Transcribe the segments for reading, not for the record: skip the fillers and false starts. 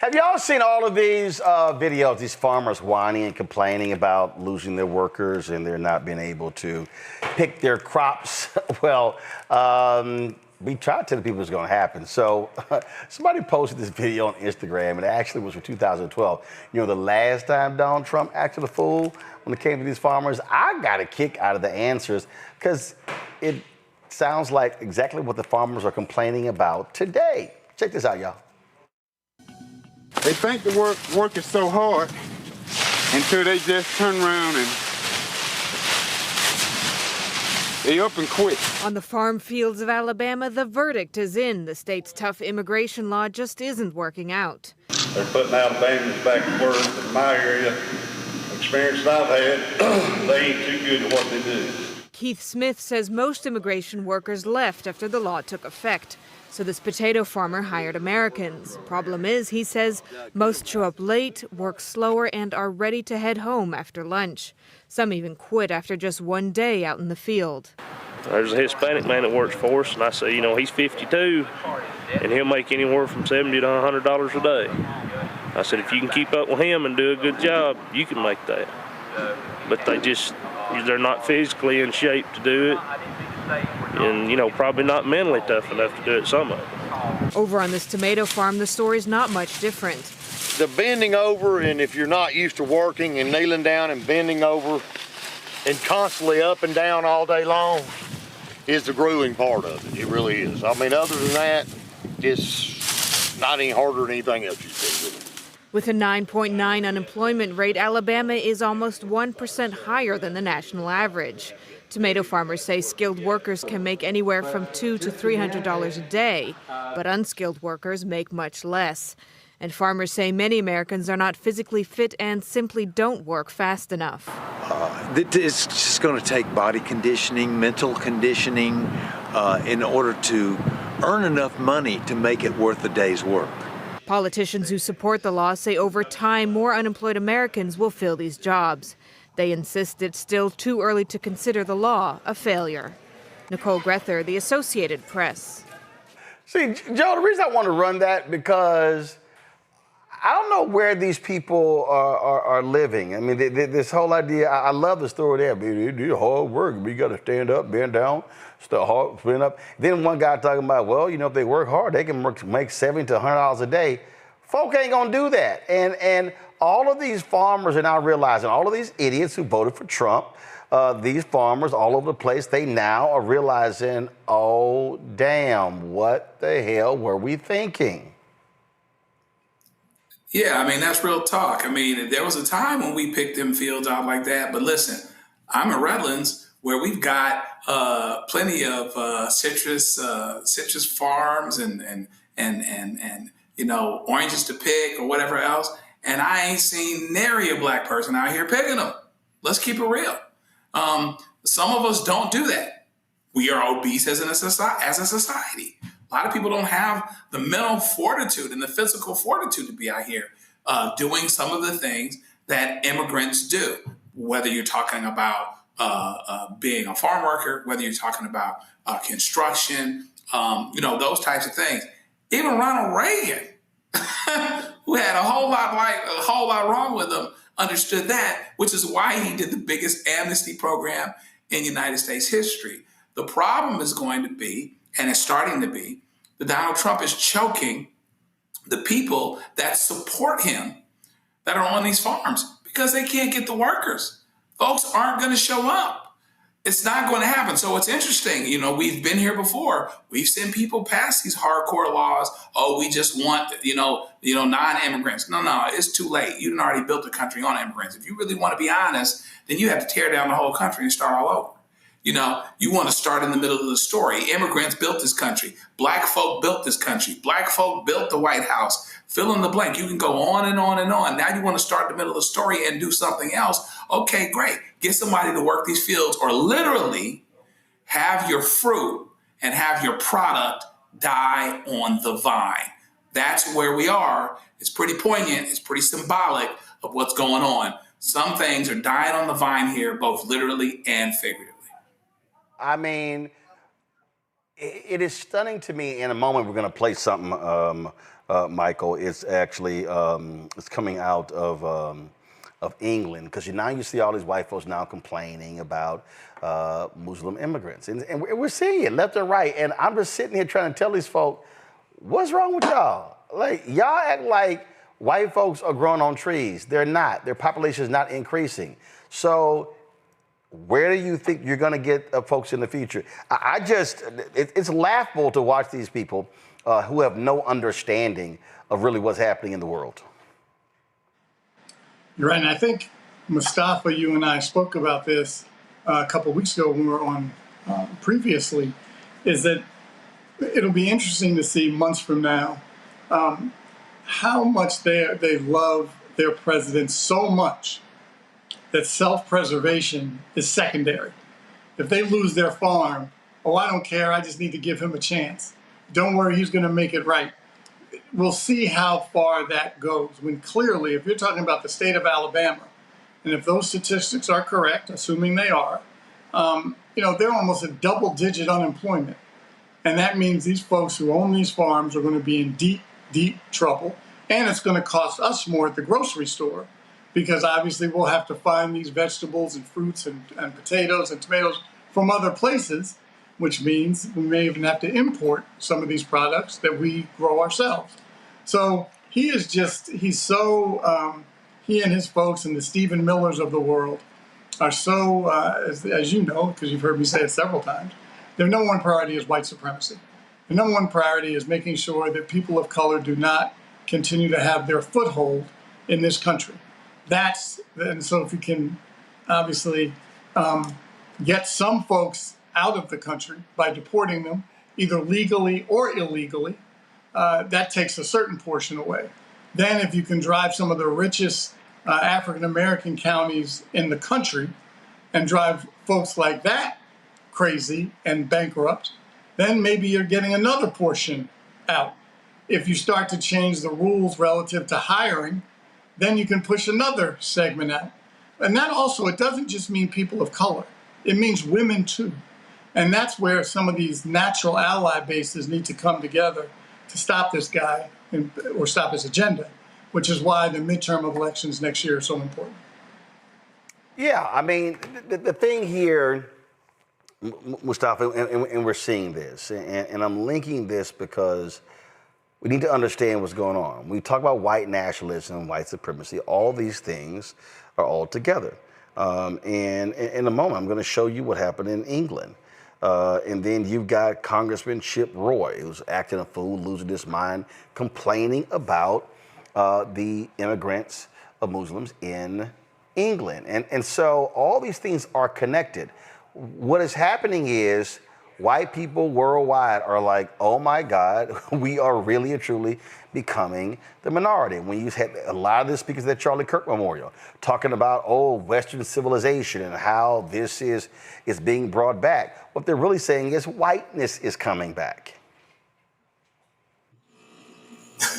Have y'all seen all of these videos, these farmers whining and complaining about losing their workers and they're not being able to pick their crops? Well, we tried to tell the people it's going to happen. So somebody posted this video on Instagram, and it actually was from 2012. You know, the last time Donald Trump acted a fool when it came to these farmers. I got a kick out of the answers because it sounds like exactly what the farmers are complaining about today. Check this out, y'all. They think the work is so hard until they just turn around and they up and quit. On the farm fields of Alabama, the verdict is in. The state's tough immigration law just isn't working out. They're putting Alabamans back to work. In my area, experience that I've had, they ain't too good at what they do. Keith Smith says most immigration workers left after the law took effect. So this potato farmer hired Americans. Problem is, he says, most show up late, work slower, and are ready to head home after lunch. Some even quit after just one day out in the field. There's a Hispanic man that works for us, and I say, you know, he's 52, and he'll make anywhere from $70 to $100 a day. I said, if you can keep up with him and do a good job, you can make that. But they're not physically in shape to do it. And, you know, probably not mentally tough enough to do it, some of them. Over on this tomato farm, the story's not much different. The bending over, and if you're not used to working and kneeling down and bending over and constantly up and down all day long is the grueling part of it. It really is. I mean, other than that, it's not any harder than anything else you see. With a 9.9 unemployment rate, Alabama is almost 1% higher than the national average. Tomato farmers say skilled workers can make anywhere from $200 to $300 a day, but unskilled workers make much less. And farmers say many Americans are not physically fit and simply don't work fast enough. It's just going to take body conditioning, mental conditioning, in order to earn enough money to make it worth a day's work. Politicians who support the law say over time more unemployed Americans will fill these jobs. They insist it's still too early to consider the law a failure. Nicole Grether, The Associated Press. See, Joe, the reason I want to run that because I don't know where these people are living. I mean, this whole idea, I love the story there. They do hard work. We got to stand up, bend down, stand up. Then one guy talking about, well, you know, if they work hard, they can make $70 to $100 a day. Folk ain't going to do that. And all of these farmers are now realizing, all of these idiots who voted for Trump, these farmers all over the place, they now are realizing, oh, damn, what the hell were we thinking? Yeah, I mean, that's real talk. I mean, there was a time when we picked them fields out like that. But listen, I'm in Redlands where we've got plenty of citrus farms and you know, oranges to pick or whatever else. And I ain't seen nary a black person out here picking them. Let's keep it real. Some of us don't do that. We are obese as a society. A lot of people don't have the mental fortitude and the physical fortitude to be out here doing some of the things that immigrants do, whether you're talking about being a farm worker, whether you're talking about construction, you know, those types of things. Even Ronald Reagan, who had a whole lot wrong with him, understood that, which is why he did the biggest amnesty program in United States history. The problem is going to be, and it's starting to be, that Donald Trump is choking the people that support him that are on these farms because they can't get the workers. Folks aren't going to show up. It's not going to happen. So it's interesting. You know, we've been here before. We've seen people pass these hardcore laws. Oh, we just want, you know, non-immigrants. No, it's too late. You done already built the country on immigrants. If you really want to be honest, then you have to tear down the whole country and start all over. You know, you want to start in the middle of the story. Immigrants built this country. Black folk built this country. Black folk built the White House. Fill in the blank. You can go on and on and on. Now you want to start in the middle of the story and do something else. Okay, great. Get somebody to work these fields or literally have your fruit and have your product die on the vine. That's where we are. It's pretty poignant. It's pretty symbolic of what's going on. Some things are dying on the vine here, both literally and figuratively. I mean, it is stunning to me. In a moment, we're going to play something Michael. It's actually it's coming out of England, because now you see all these white folks now complaining about Muslim immigrants, and we're seeing it left and right. And I'm just sitting here trying to tell these folk, what's wrong with y'all? Like, y'all act like white folks are growing on trees. They're not. Their population is not increasing. So where do you think you're going to get folks in the future? It's laughable to watch these people who have no understanding of really what's happening in the world. You're right, and I think, Mustafa, you and I spoke about this a couple of weeks ago when we were on previously, is that it'll be interesting to see months from now how much they love their president so much that self-preservation is secondary. If they lose their farm, oh, I don't care, I just need to give him a chance. Don't worry, he's going to make it right. We'll see how far that goes, when clearly, if you're talking about the state of Alabama, and if those statistics are correct, assuming they are, they're almost a double-digit unemployment. And that means these folks who own these farms are going to be in deep, deep trouble. And it's going to cost us more at the grocery store, because obviously we'll have to find these vegetables and fruits and potatoes and tomatoes from other places, which means we may even have to import some of these products that we grow ourselves. So he and his folks and the Stephen Millers of the world are so, as you know, because you've heard me say it several times, their number one priority is white supremacy. The number one priority is making sure that people of color do not continue to have their foothold in this country. And so if you can obviously get some folks out of the country by deporting them, either legally or illegally, that takes a certain portion away. Then if you can drive some of the richest African-American counties in the country and drive folks like that crazy and bankrupt, then maybe you're getting another portion out. If you start to change the rules relative to hiring, then you can push another segment out. And that also, it doesn't just mean people of color. It means women too. And that's where some of these natural ally bases need to come together to stop this guy or stop his agenda, which is why the midterm elections next year are so important. Yeah, I mean, the thing here, Mustafa, and we're seeing this, and I'm linking this because we need to understand what's going on. We talk about white nationalism, white supremacy, all these things are all together. And in a moment, I'm going to show you what happened in England. And then you've got Congressman Chip Roy, who's acting a fool, losing his mind, complaining about the immigrants of Muslims in England. And so all these things are connected. What is happening is white people worldwide are like, oh my God, we are really and truly becoming the minority. When you had a lot of the speakers at Charlie Kirk Memorial talking about, Western civilization and how this is being brought back, what they're really saying is whiteness is coming back.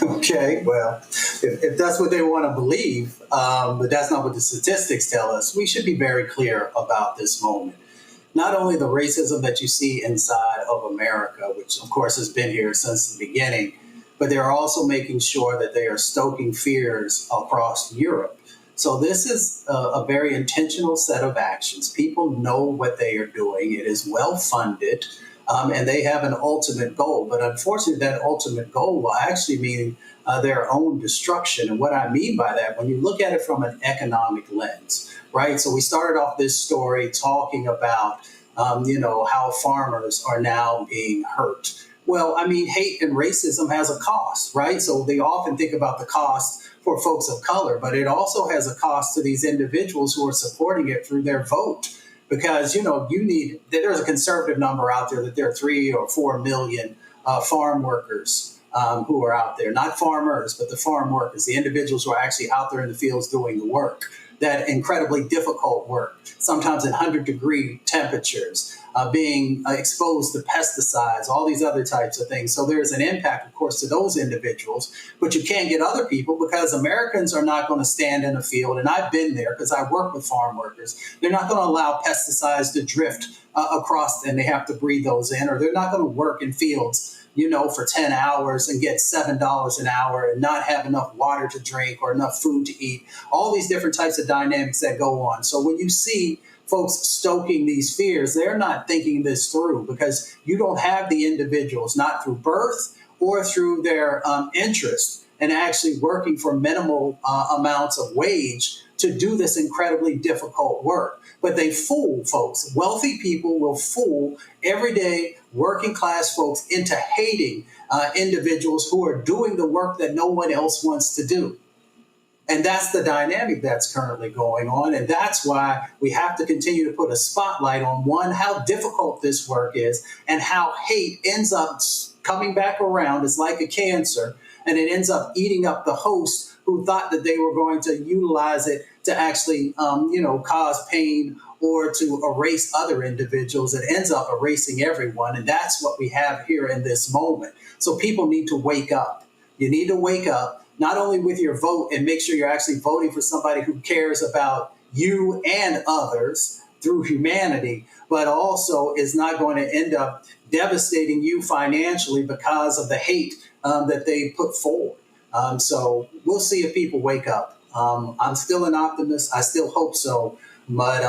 Okay, well, if that's what they want to believe, but that's not what the statistics tell us, we should be very clear about this moment. Not only the racism that you see inside of America, which of course has been here since the beginning, but they're also making sure that they are stoking fears across Europe. So this is a very intentional set of actions. People know what they are doing. It is well funded, and they have an ultimate goal. But unfortunately, that ultimate goal will actually mean their own destruction. And what I mean by that, when you look at it from an economic lens, right? So we started off this story talking about, how farmers are now being hurt. Well, I mean, hate and racism has a cost, right? So they often think about the cost for folks of color, but it also has a cost to these individuals who are supporting it through their vote. Because, there's a conservative number out there that there are 3 or 4 million farm workers who are out there, not farmers, but the farm workers, the individuals who are actually out there in the fields doing the work, that incredibly difficult work, sometimes in 100-degree temperatures, being exposed to pesticides, all these other types of things. So there's an impact, of course, to those individuals, but you can't get other people because Americans are not going to stand in a field. And I've been there because I work with farm workers. They're not going to allow pesticides to drift across and they have to breathe those in, or they're not going to work in fields, for 10 hours and get $7 an hour and not have enough water to drink or enough food to eat, all these different types of dynamics that go on. So when you see folks stoking these fears, they're not thinking this through, because you don't have the individuals, not through birth or through their interest, and actually working for minimal amounts of wage to do this incredibly difficult work. But they fool folks. Wealthy people will fool everyday working class folks into hating individuals who are doing the work that no one else wants to do. And that's the dynamic that's currently going on. And that's why we have to continue to put a spotlight on, one, how difficult this work is, and how hate ends up coming back around. It's like a cancer, and it ends up eating up the host who thought that they were going to utilize it to actually, cause pain or to erase other individuals. It ends up erasing everyone. And that's what we have here in this moment. So people need to wake up. You need to wake up, not only with your vote, and make sure you're actually voting for somebody who cares about you and others through humanity, but also is not going to end up devastating you financially because of the hate that they put forward. So we'll see if people wake up. I'm still an optimist. I still hope so. But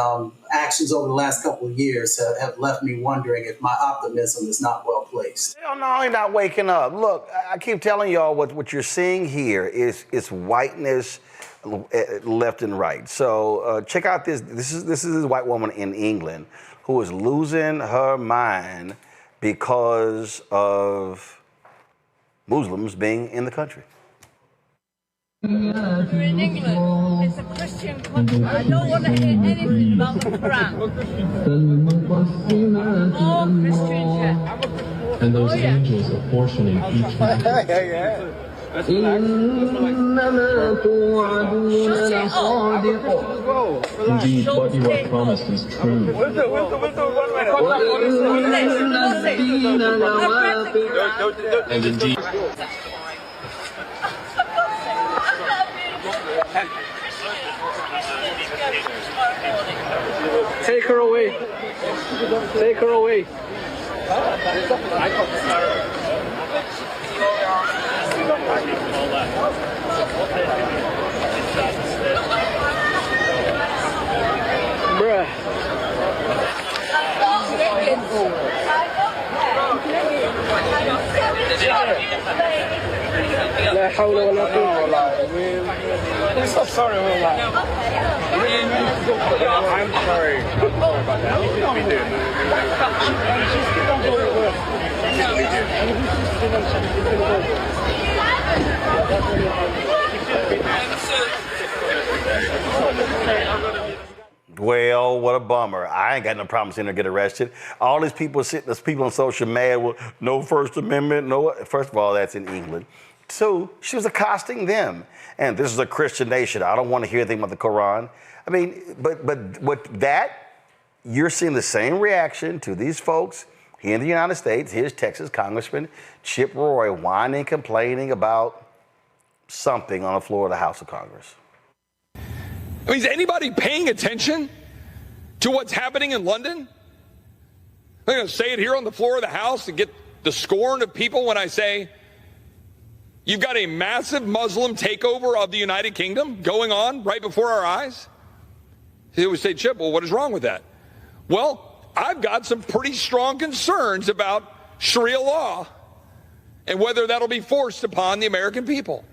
actions over the last couple of years have left me wondering if my optimism is not well placed. Hell no, you're not waking up. Look, I keep telling y'all what you're seeing here is whiteness left and right. So check out this. This is this white woman in England who is losing her mind because of Muslims being in the country. We're in England. It's a Christian country. I don't want to hear anything about the Quran. All Christians, yeah. And those angels apportioning each one. Indeed, what you are promised is true. And indeed. Take her away. Take her away. Bruh. لا حول ولا قوة إلا بالله. I'm so sorry about that. I'm sorry. I'm sorry about that. You should be doing Well, what a bummer. I ain't got no problem seeing her get arrested. All these people on social media with no First Amendment, no. First of all, that's in England. Two, she was accosting them. And this is a Christian nation. I don't want to hear anything about the Quran. I mean, but what that, you're seeing the same reaction to these folks here in the United States. Here's Texas Congressman Chip Roy whining, complaining about something on the floor of the House of Congress. I mean, is anybody paying attention to what's happening in London? I'm going to say it here on the floor of the House and get the scorn of people when I say you've got a massive Muslim takeover of the United Kingdom going on right before our eyes. They would say, Chip, well, what is wrong with that? Well, I've got some pretty strong concerns about Sharia law and whether that'll be forced upon the American people.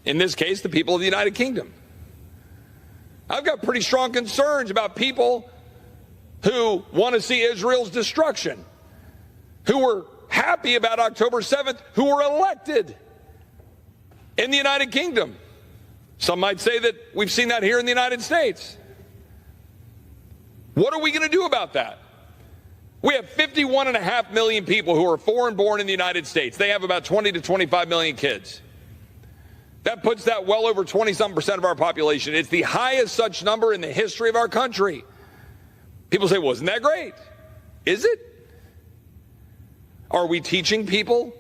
In this case, the people of the United Kingdom. I've got pretty strong concerns about people who want to see Israel's destruction, who were happy about October 7th, who were elected in the United Kingdom. Some might say that we've seen that here in the United States. What are we going to do about that? We have 51.5 million people who are foreign born in the United States. They have about 20 to 25 million kids. That puts that well over 20-something% of our population. It's the highest such number in the history of our country. People say, well, isn't that great? Is it? Are we teaching people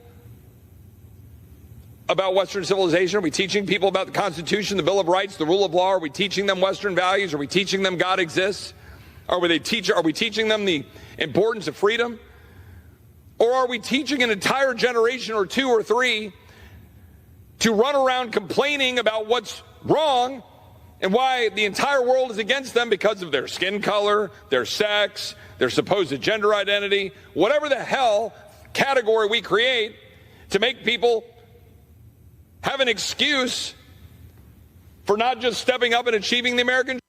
about Western civilization? Are we teaching people about the Constitution, the Bill of Rights, the rule of law? Are we teaching them Western values? Are we teaching them God exists? Are we teaching them the importance of freedom? Or are we teaching an entire generation or two or three to run around complaining about what's wrong and why the entire world is against them because of their skin color, their sex, their supposed gender identity, whatever the hell category we create to make people have an excuse for not just stepping up and achieving the American dream?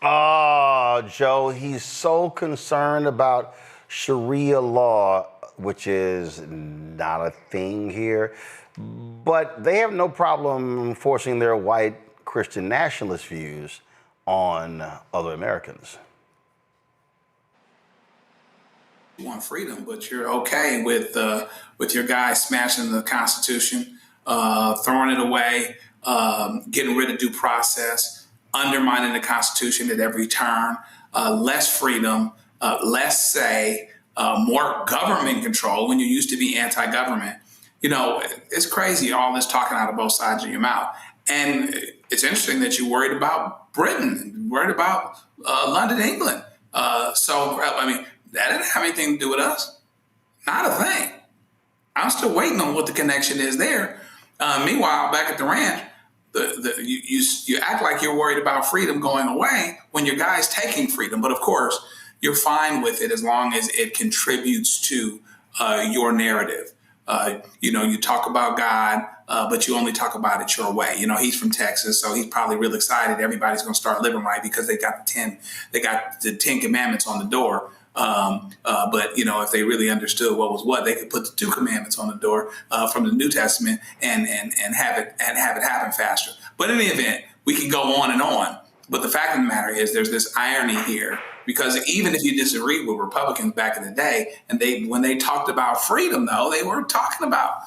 Oh, Joe, he's so concerned about Sharia law, which is not a thing here. But they have no problem forcing their white Christian nationalist views on other Americans. You want freedom, but you're okay with your guys smashing the Constitution, throwing it away, getting rid of due process, undermining the Constitution at every turn, less freedom, less say, more government control when you used to be anti-government. You know, it's crazy, all this talking out of both sides of your mouth. And it's interesting that you're worried about Britain, worried about London, England. So, I mean, that didn't have anything to do with us. Not a thing. I'm still waiting on what the connection is there. Meanwhile, back at the ranch, you act like you're worried about freedom going away when your guy's taking freedom. But of course, you're fine with it as long as it contributes to your narrative. You know, you talk about God, but you only talk about it your way. You know, he's from Texas, so he's probably real excited. Everybody's going to start living right because they got the 10 Commandments on the door. But you know, if they really understood what was what, they could put the 2 commandments on the door from the New Testament and have it happen faster. But in the event, we can go on and on. But the fact of the matter is, there's this irony here, because even if you disagreed with Republicans back in the day, and when they talked about freedom, though, they weren't talking about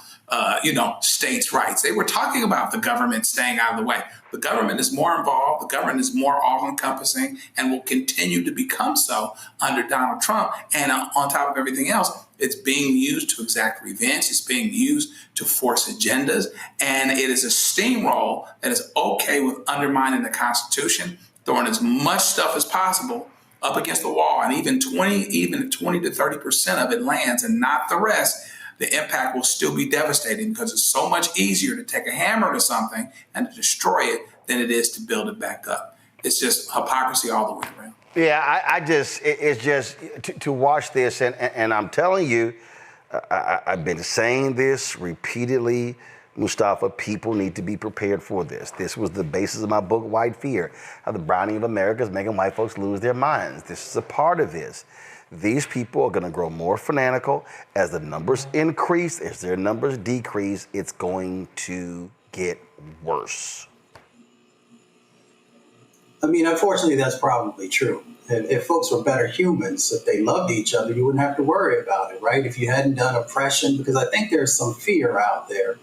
states' rights. They were talking about the government staying out of the way. The government is more involved. The government is more all-encompassing and will continue to become so under Donald Trump. And on top of everything else, it's being used to exact revenge. It's being used to force agendas. And it is a steamroll that is okay with undermining the Constitution, throwing as much stuff as possible up against the wall. And even 20 to 30% of it lands and not the rest. The impact will still be devastating, because it's so much easier to take a hammer to something and to destroy it than it is to build it back up. It's just hypocrisy all the way around. Yeah, it's just to watch this, and I'm telling you, I've been saying this repeatedly, Mustafa, people need to be prepared for this. This was the basis of my book, White Fear, how the browning of America is making white folks lose their minds. This is a part of this. These people are going to grow more fanatical as the numbers increase, as their numbers decrease. It's going to get worse. I mean, unfortunately, that's probably true. If folks were better humans, if they loved each other, you wouldn't have to worry about it, right? If you hadn't done oppression, because I think there's some fear out there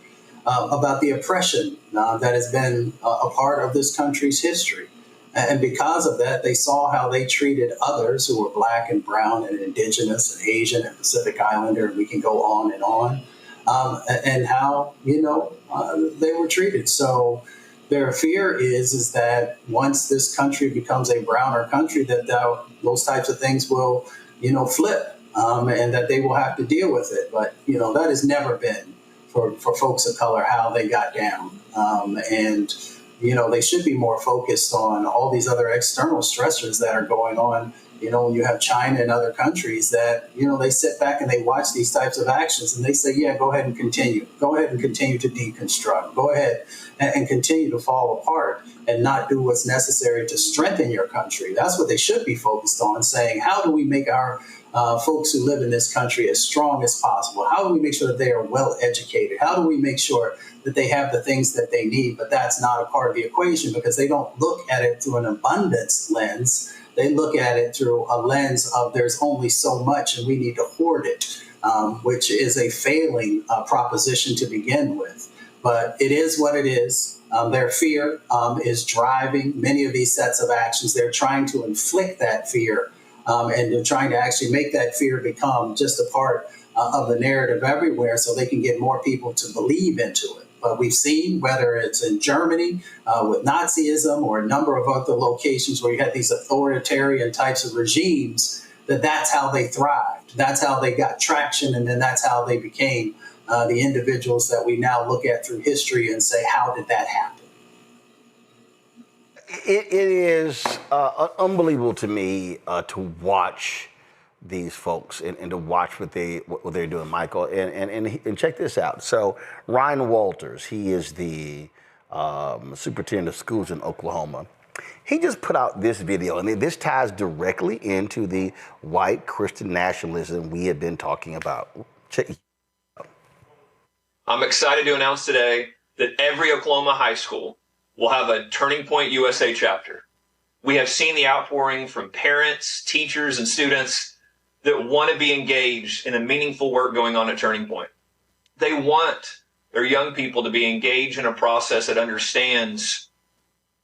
about the oppression that has been a part of this country's history. And because of that, they saw how they treated others who were black and brown and indigenous and Asian and Pacific Islander, and we can go on, and how, they were treated. So their fear is that once this country becomes a browner country, that those types of things will, flip, and that they will have to deal with it. But, that has never been for folks of color how they got down. They should be more focused on all these other external stressors that are going on. When you have China and other countries that, they sit back and they watch these types of actions and they say, yeah, go ahead and continue. Go ahead and continue to deconstruct. Go ahead and continue to fall apart and not do what's necessary to strengthen your country. That's what they should be focused on, saying, how do we make our folks who live in this country as strong as possible? How do we make sure that they are well educated? How do we make sure that they have the things that they need? But that's not a part of the equation, because they don't look at it through an abundance lens. They look at it through a lens of there's only so much and we need to hoard it, which is a failing proposition to begin with. But it is what it is. Their fear is driving many of these sets of actions. They're trying to inflict that fear, and they're trying to actually make that fear become just a part of the narrative everywhere so they can get more people to believe into it. But we've seen, whether it's in Germany with Nazism or a number of other locations where you had these authoritarian types of regimes, that's how they thrived. That's how they got traction. And then that's how they became the individuals that we now look at through history and say, how did that happen? It is unbelievable to me to watch these folks and to watch what they're doing, Michael. And check this out. So Ryan Walters, he is the superintendent of schools in Oklahoma. He just put out this video, and this ties directly into the white Christian nationalism we have been talking about. Check. I'm excited to announce today that every Oklahoma high school will have a Turning Point USA chapter. We have seen the outpouring from parents, teachers, and students that want to be engaged in the meaningful work going on at Turning Point. They want their young people to be engaged in a process that understands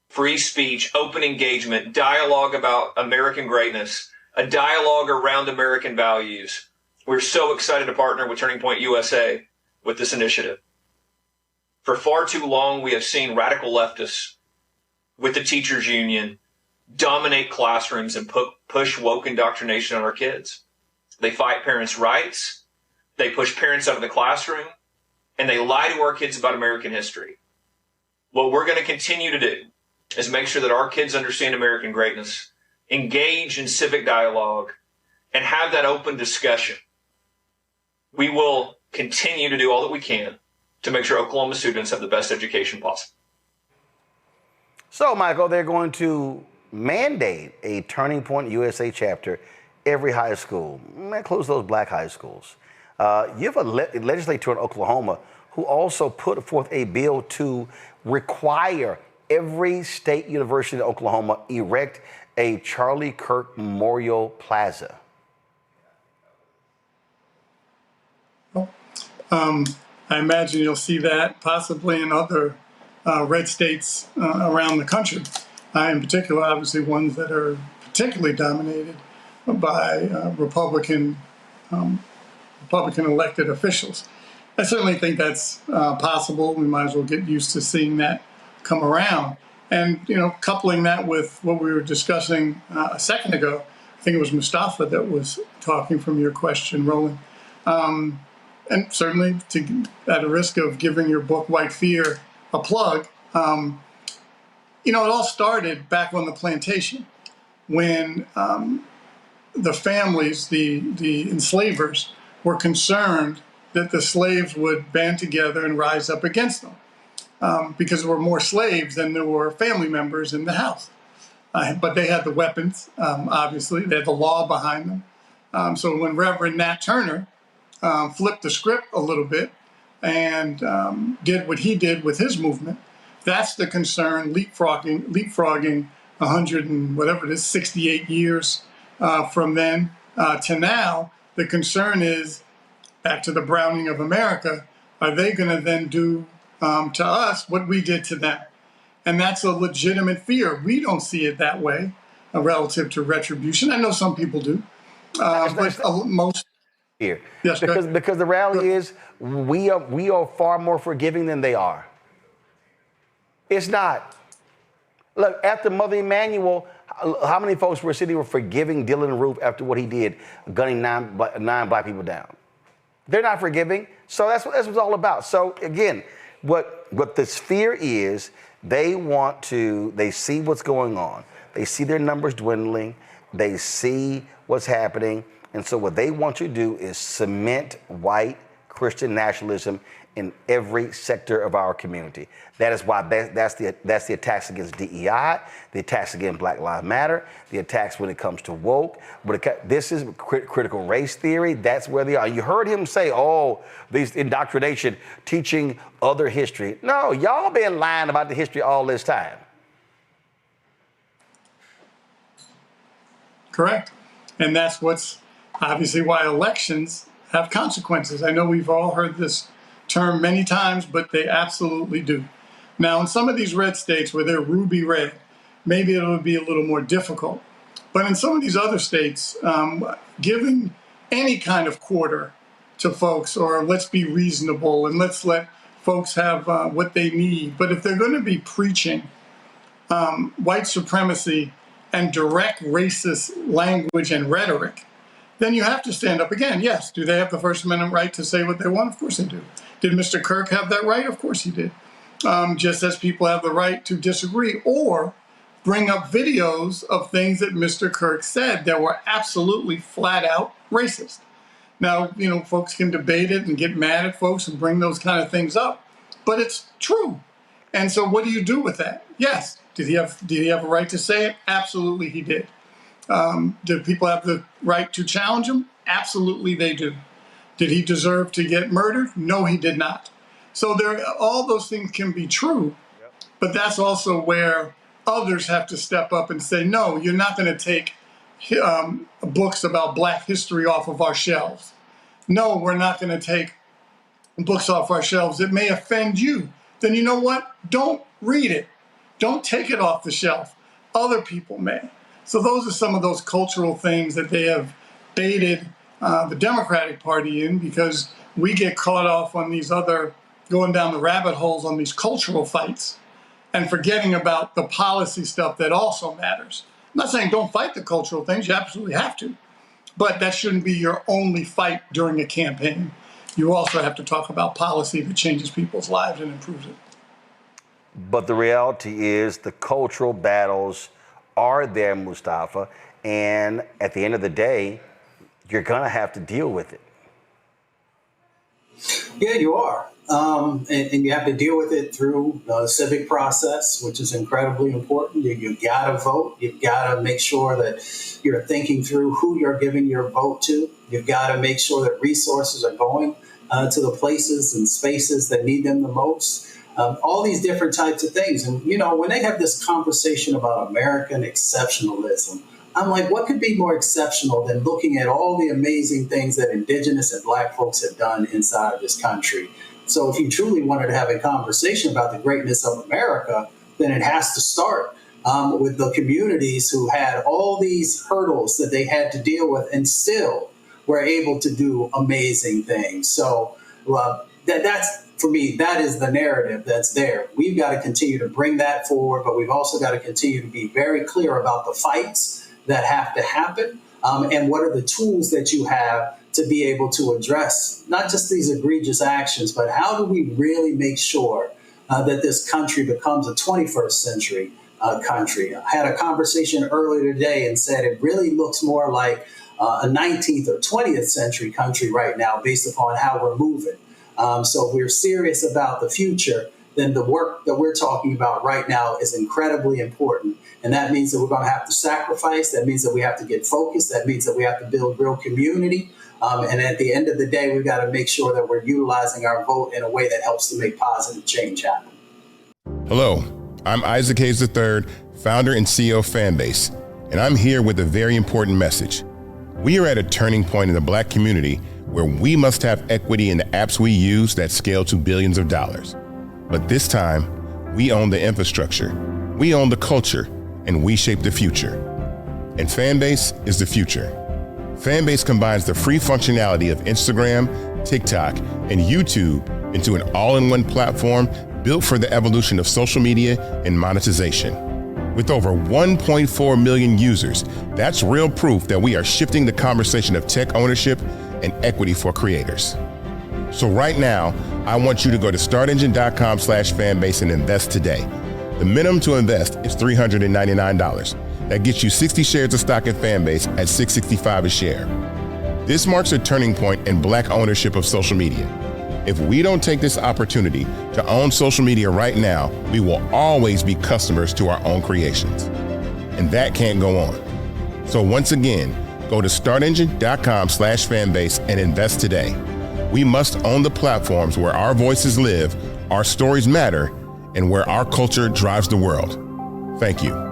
free speech, open engagement, dialogue about American greatness, a dialogue around American values. We're so excited to partner with Turning Point USA with this initiative. For far too long, we have seen radical leftists with the teachers union dominate classrooms and push woke indoctrination on our kids. They fight parents' rights, they push parents out of the classroom, and they lie to our kids about American history. What we're going to continue to do is make sure that our kids understand American greatness, engage in civic dialogue, and have that open discussion. We will continue to do all that we can to make sure Oklahoma students have the best education possible. So, Michael, they're going to mandate a Turning Point USA chapter every high school. That includes those black high schools. You have a legislator in Oklahoma who also put forth a bill to require every state university in Oklahoma erect a Charlie Kirk Memorial Plaza. I imagine you'll see that possibly in other red states around the country, in particular, obviously, ones that are particularly dominated by Republican elected officials. I certainly think that's possible. We might as well get used to seeing that come around. And, coupling that with what we were discussing a second ago, I think it was Mustafa that was talking from your question, Roland. And certainly, at a risk of giving your book, White Fear, a plug, it all started back on the plantation when the families, the enslavers, were concerned that the slaves would band together and rise up against them because there were more slaves than there were family members in the house. But they had the weapons, obviously. They had the law behind them. So when Reverend Nat Turner flipped the script a little bit and did what he did with his movement, that's the concern, leapfrogging 100 and whatever it is, 68 years from then to now. The concern is, back to the Browning of America, are they going to then do to us what we did to them? And that's a legitimate fear. We don't see it that way relative to retribution. I know some people do, but most here. Yes, because the reality is we are far more forgiving than they are. It's not. Look, after Mother Emanuel, how many folks were sitting here forgiving Dylann Roof after what he did, gunning nine black people down? They're not forgiving. So that's what it's all about. So again, what this fear is, they see what's going on. They see their numbers dwindling. They see what's happening. And so what they want to do is cement white Christian nationalism in every sector of our community. That is why that's the attacks against DEI, the attacks against Black Lives Matter, the attacks when it comes to woke. But this is critical race theory. That's where they are. You heard him say, these indoctrination, teaching other history. No, y'all been lying about the history all this time. Correct. And that's what's obviously why elections have consequences. I know we've all heard this term many times, but they absolutely do. Now, in some of these red states where they're ruby red, maybe it'll be a little more difficult. But in some of these other states, giving any kind of quarter to folks, or let's be reasonable and let's let folks have what they need. But if they're going to be preaching white supremacy and direct racist language and rhetoric, then you have to stand up again. Yes, do they have the First Amendment right to say what they want? Of course they do. Did Mr. Kirk have that right? Of course he did. Just as people have the right to disagree or bring up videos of things that Mr. Kirk said that were absolutely flat out racist. Now, you know, folks can debate it and get mad at folks and bring those kind of things up, but it's true. And so what do you do with that? Yes. Did he have a right to say it? Absolutely he did. Do people have the right to challenge him? Absolutely they do. Did he deserve to get murdered? No, he did not. So all those things can be true, but that's also where others have to step up and say, no, you're not going to take books about Black history off of our shelves. No, we're not going to take books off our shelves that may offend you. Then you know what? Don't read it. Don't take it off the shelf. Other people may. So those are some of those cultural things that they have baited the Democratic Party in, because we get caught off on these other, going down the rabbit holes on these cultural fights and forgetting about the policy stuff that also matters. I'm not saying don't fight the cultural things, you absolutely have to, but that shouldn't be your only fight during a campaign. You also have to talk about policy that changes people's lives and improves it. But the reality is the cultural battles are there, Mustafa, and at the end of the day, you're gonna have to deal with it. Yeah, you are. And you have to deal with it through the civic process, which is incredibly important. You've got to vote. You've got to make sure that you're thinking through who you're giving your vote to. You've got to make sure that resources are going to the places and spaces that need them the most. All these different types of things. And, you know, when they have this conversation about American exceptionalism, I'm like, what could be more exceptional than looking at all the amazing things that Indigenous and Black folks have done inside of this country? So if you truly wanted to have a conversation about the greatness of America, then it has to start with the communities who had all these hurdles that they had to deal with and still were able to do amazing things. So that's, for me, that is the narrative that's there. We've got to continue to bring that forward, but we've also got to continue to be very clear about the fights that have to happen and what are the tools that you have to be able to address not just these egregious actions, but how do we really make sure that this country becomes a 21st century country? I had a conversation earlier today and said it really looks more like a 19th or 20th century country right now based upon how we're moving. So if we're serious about the future, then the work that we're talking about right now is incredibly important. And that means that we're going to have to sacrifice. That means that we have to get focused. That means that we have to build real community. And at the end of the day, we've got to make sure that we're utilizing our vote in a way that helps to make positive change happen. Hello, I'm Isaac Hayes III, founder and CEO of Fanbase, and I'm here with a very important message. We are at a turning point in the Black community where we must have equity in the apps we use that scale to billions of dollars. But this time, we own the infrastructure, we own the culture, and we shape the future. And Fanbase is the future. Fanbase combines the free functionality of Instagram, TikTok, and YouTube into an all-in-one platform built for the evolution of social media and monetization. With over 1.4 million users, that's real proof that we are shifting the conversation of tech ownership and equity for creators. So right now, I want you to go to startengine.com/fanbase and invest today. The minimum to invest is $399. That gets you 60 shares of stock in Fanbase at $665 a share. This marks a turning point in Black ownership of social media. If we don't take this opportunity to own social media right now, we will always be customers to our own creations. And that can't go on. So once again, go to startengine.com/fanbase and invest today. We must own the platforms where our voices live, our stories matter, and where our culture drives the world. Thank you.